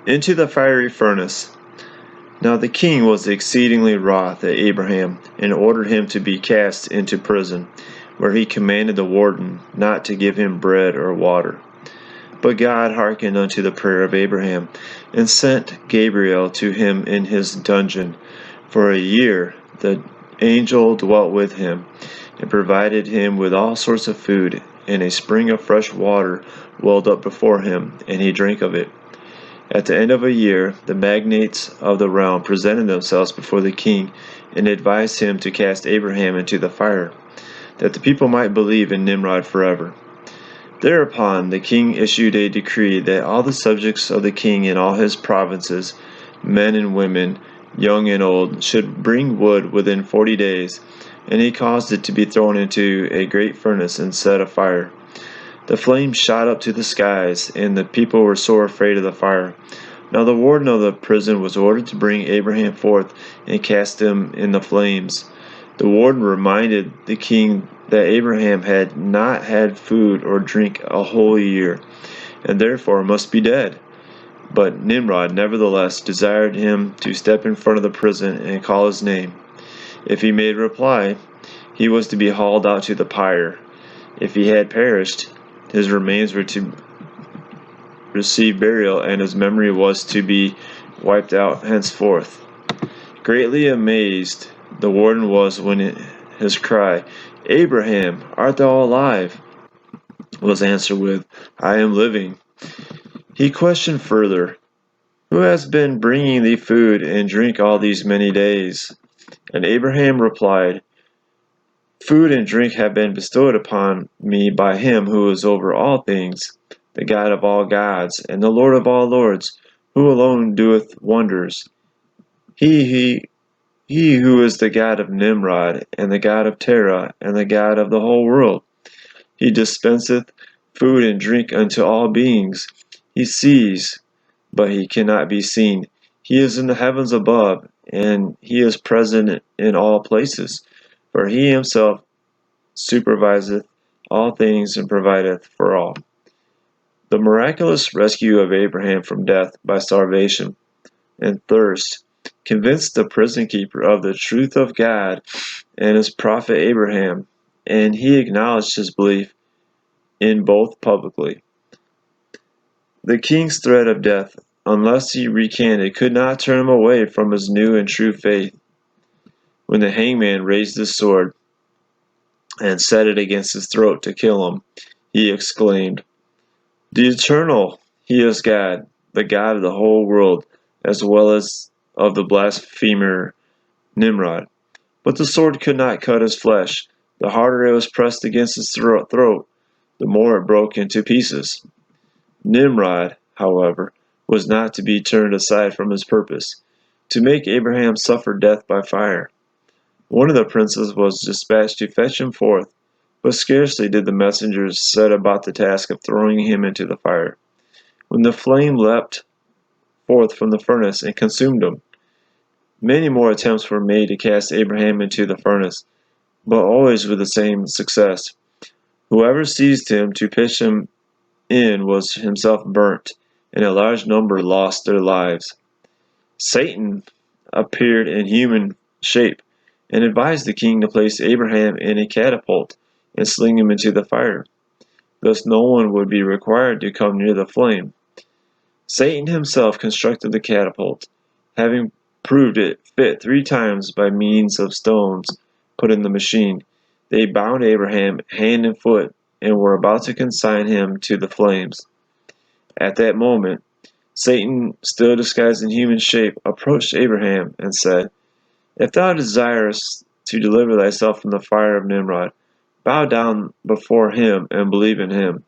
into the fiery furnace. Now the king was exceedingly wroth at Abraham, and ordered him to be cast into prison, where he commanded the warden not to give him bread or water. But God hearkened unto the prayer of Abraham, and sent Gabriel to him in his dungeon. For a year the angel dwelt with him, and provided him with all sorts of food, and a spring of fresh water welled up before him, and he drank of it. At the end of a year, the magnates of the realm presented themselves before the king, and advised him to cast Abraham into the fire, that the people might believe in Nimrod forever. Thereupon the king issued a decree that all the subjects of the king in all his provinces, men and women, young and old, should bring wood within 40 days, and he caused it to be thrown into a great furnace and set afire. The flames shot up to the skies, and the people were sore afraid of the fire. Now the warden of the prison was ordered to bring Abraham forth and cast him in the flames. The warden reminded the king that Abraham had not had food or drink a whole year, and therefore must be dead. But Nimrod nevertheless desired him to step in front of the prison and call his name. If he made reply, he was to be hauled out to the pyre. If he had perished, his remains were to receive burial, and his memory was to be wiped out henceforth. Greatly amazed the warden was when his cry, "Abraham, art thou alive?" was answered with, "I am living." He questioned further, "Who has been bringing thee food and drink all these many days?" And Abraham replied, "Food and drink have been bestowed upon me by him who is over all things, the God of all gods, and the Lord of all lords, who alone doeth wonders. He who is the God of Nimrod, and the God of Terah, and the God of the whole world. He dispenseth food and drink unto all beings. He sees, but he cannot be seen. He is in the heavens above, and he is present in all places. For he himself superviseth all things and provideth for all." The miraculous rescue of Abraham from death by starvation and thirst convinced the prison keeper of the truth of God and his prophet Abraham, and he acknowledged his belief in both publicly. The king's threat of death, unless he recanted, could not turn him away from his new and true faith. When the hangman raised his sword and set it against his throat to kill him, he exclaimed, "The Eternal, he is God, the God of the whole world, as well as of the blasphemer Nimrod." But the sword could not cut his flesh. The harder it was pressed against his throat, the more it broke into pieces. Nimrod, however, was not to be turned aside from his purpose, to make Abraham suffer death by fire. One of the princes was dispatched to fetch him forth, but scarcely did the messengers set about the task of throwing him into the fire, when the flame leapt forth from the furnace and consumed him. Many more attempts were made to cast Abraham into the furnace, but always with the same success. Whoever seized him to pitch him in was himself burnt, and a large number lost their lives. Satan appeared in human shape, and advised the king to place Abraham in a catapult and sling him into the fire. Thus no one would be required to come near the flame. Satan himself constructed the catapult, having proved it fit 3 times by means of stones put in the machine. They bound Abraham hand and foot, and were about to consign him to the flames. At that moment, Satan, still disguised in human shape, approached Abraham and said, "If thou desirest to deliver thyself from the fire of Nimrod, bow down before him and believe in him."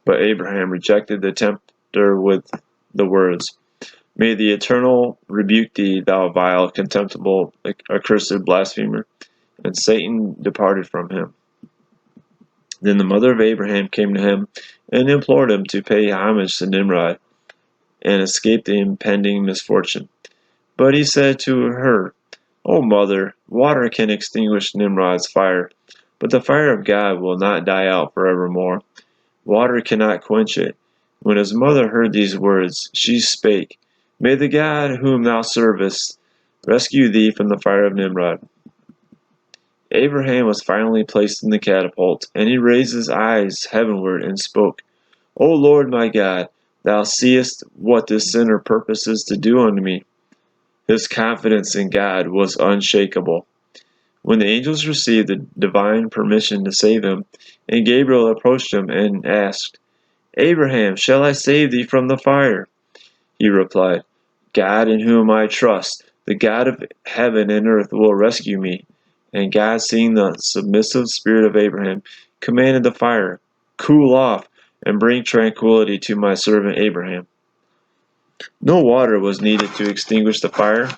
But Abraham rejected the tempter with the words, "May the Eternal rebuke thee, thou vile, contemptible, accursed blasphemer." And Satan departed from him. Then the mother of Abraham came to him and implored him to pay homage to Nimrod and escape the impending misfortune. But he said to her, "O mother, water can extinguish Nimrod's fire, but the fire of God will not die out forevermore. Water cannot quench it." When his mother heard these words, she spake, May the God whom thou servest rescue thee from the fire of Nimrod." Abraham was finally placed in the catapult, and he raised his eyes heavenward and spoke, "O Lord my God, thou seest what this sinner purposes to do unto me." His confidence in God was unshakable. When the angels received the divine permission to save him, and Gabriel approached him and asked, "Abraham, shall I save thee from the fire?" He replied, "God in whom I trust, the God of heaven and earth, will rescue me." And God, seeing the submissive spirit of Abraham, commanded the fire, "Cool off, and bring tranquility to my servant Abraham." No water was needed to extinguish the fire.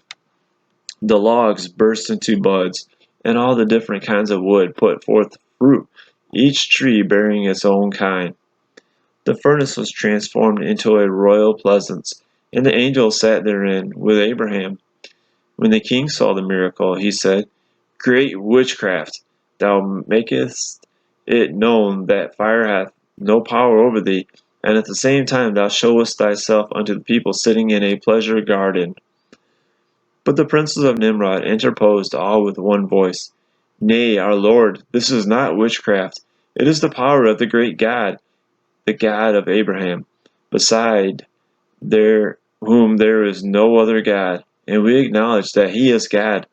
The logs burst into buds, and all the different kinds of wood put forth fruit, each tree bearing its own kind. The furnace was transformed into a royal pleasance, and the angel sat therein with Abraham. When the king saw the miracle, he said, "Great witchcraft! Thou makest it known that fire hath no power over thee, and at the same time thou showest thyself unto the people sitting in a pleasure garden." But the princes of Nimrod interposed all with one voice, "Nay, our lord, this is not witchcraft. It is the power of the great God, the God of Abraham, beside whom there is no other God, and we acknowledge that he is God,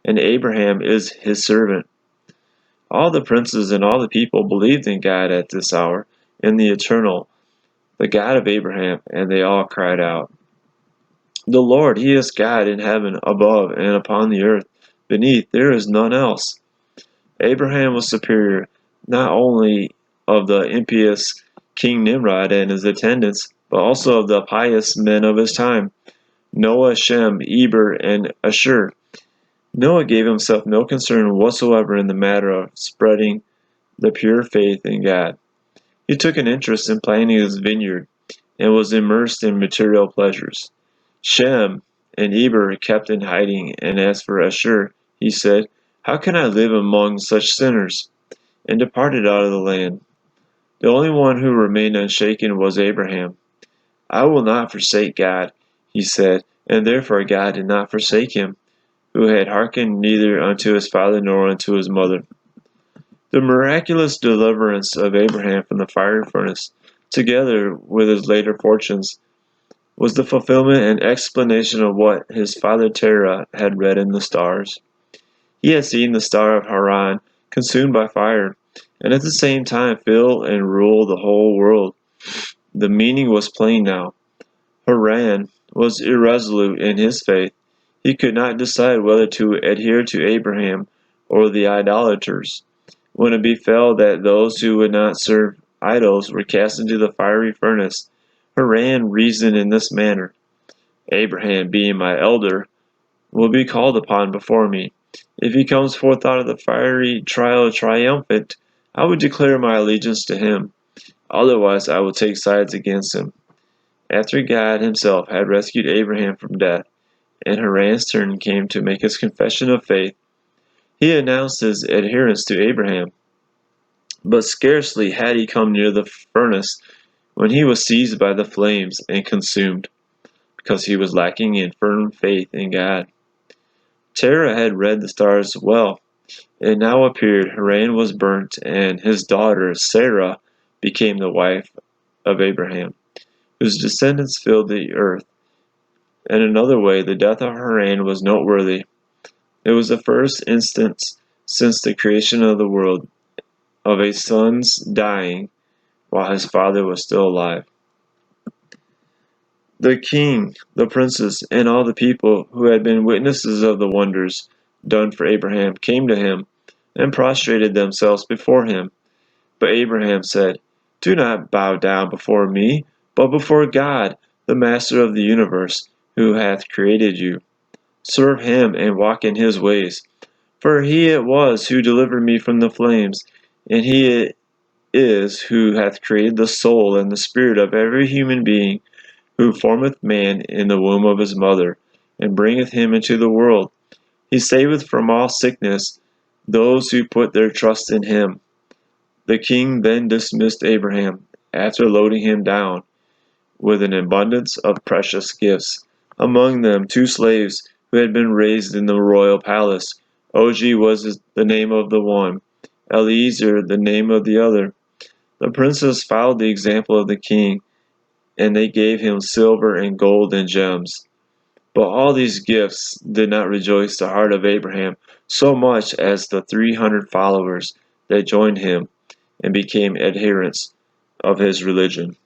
and Abraham is his servant." All the princes and all the people believed in God at this hour, in the eternal, the God of Abraham, and they all cried out, "The Lord, he is God in heaven above, and upon the earth beneath there is none else." Abraham was superior, not only of the impious King Nimrod and his attendants, but also of the pious men of his time, Noah, Shem, Eber, and Ashur. Noah gave himself no concern whatsoever in the matter of spreading the pure faith in God. He took an interest in planting his vineyard, and was immersed in material pleasures. Shem and Eber kept in hiding, and as for Ashur, he said, "How can I live among such sinners?" and departed out of the land. The only one who remained unshaken was Abraham. "I will not forsake God," he said, and therefore God did not forsake him, who had hearkened neither unto his father nor unto his mother. The miraculous deliverance of Abraham from the fiery furnace, together with his later fortunes, was the fulfillment and explanation of what his father Terah had read in the stars. He had seen the star of Haran consumed by fire, and at the same time fill and rule the whole world. The meaning was plain now. Haran was irresolute in his faith. He could not decide whether to adhere to Abraham or the idolaters. When it befell that those who would not serve idols were cast into the fiery furnace, Haran reasoned in this manner: "Abraham, being my elder, will be called upon before me. If he comes forth out of the fiery trial triumphant, I will declare my allegiance to him. Otherwise I will take sides against him." After God himself had rescued Abraham from death, and Haran's turn came to make his confession of faith, he announced his adherence to Abraham. But scarcely had he come near the furnace when he was seized by the flames and consumed, because he was lacking in firm faith in God. Terah had read the stars well. It now appeared Haran was burnt, and his daughter Sarah became the wife of Abraham, whose descendants filled the earth. In another way, the death of Haran was noteworthy. It was the first instance since the creation of the world of a son's dying while his father was still alive. The king, the princes, and all the people who had been witnesses of the wonders done for Abraham came to him and prostrated themselves before him. But Abraham said, "Do not bow down before me, but before God, the master of the universe, who hath created you. Serve him and walk in his ways. For he it was who delivered me from the flames, and he it is who hath created the soul and the spirit of every human being, who formeth man in the womb of his mother, and bringeth him into the world. He saveth from all sickness those who put their trust in him." The king then dismissed Abraham, after loading him down with an abundance of precious gifts, Among them 2 slaves who had been raised in the royal palace. Og was the name of the one, Eliezer the name of the other. The princes followed the example of the king, and they gave him silver and gold and gems. But all these gifts did not rejoice the heart of Abraham so much as the 300 followers that joined him and became adherents of his religion.